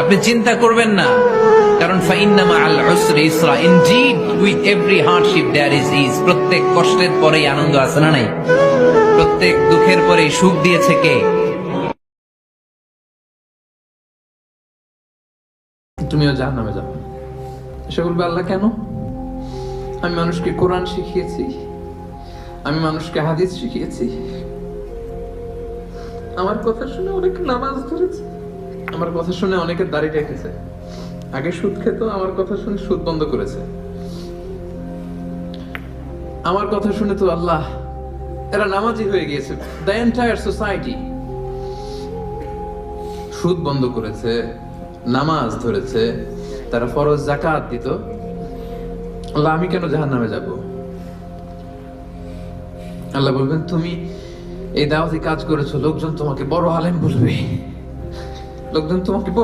আপনি চিন্তা করবেন না, কারণ ফাইন্না মাআল উসরি ইসরা, indeed with every hardship there is ease. প্রত্যেক কষ্টের পরেই আনন্দ আছে না নাই? প্রত্যেক দুঃখের পরেই সুখ দিয়েছে কে? তুমিও জাহান্নামে যাবে। সে বলবে, আল্লাহ কেন? আমি মানুষকে কোরআন শিখিয়েছি, আমি মানুষকে হাদিস শিখিয়েছি, আমার কথা শুনে অনেক নামাজ ধরেছে, আমার কথা শুনে অনেকে দাড়ি রেখেছে, আগে সুদ খেত, আমার কথা শুনে সুদ বন্ধ করেছে, আমার কথা শুনে তো আল্লাহ এরা নামাজি হয়ে গিয়েছে। দ্য এন্টায়ার সোসাইটি সুদ বন্ধ করেছে, নামাজ ধরেছে, তারা ফরজ যাকাত দিত। আল্লাহ আমি কেন জাহান্নামে যাব? আল্লাহ বলবেন, তুমি এই দাওয়াতি কাজ করেছো, লোকজন তোমাকে বড় আলেম বলবে, লোকজন তোমাকে